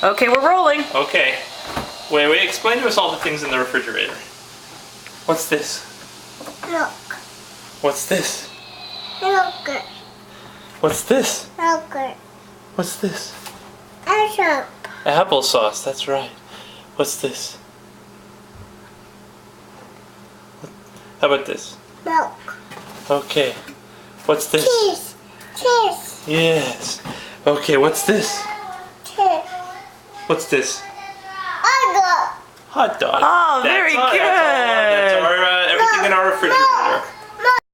Okay, we're rolling. Okay. Wait, explain to us all the things in the refrigerator. What's this? Milk. What's this? Yogurt. What's this? Yogurt. What's this? Ketchup. Applesauce, that's right. What's this? How about this? Milk. Okay. What's this? Cheese. Cheese. Yes. Okay, what's this? Cheese. What's this? Hot Hot dog. Oh, very good. That's our everything in our refrigerator.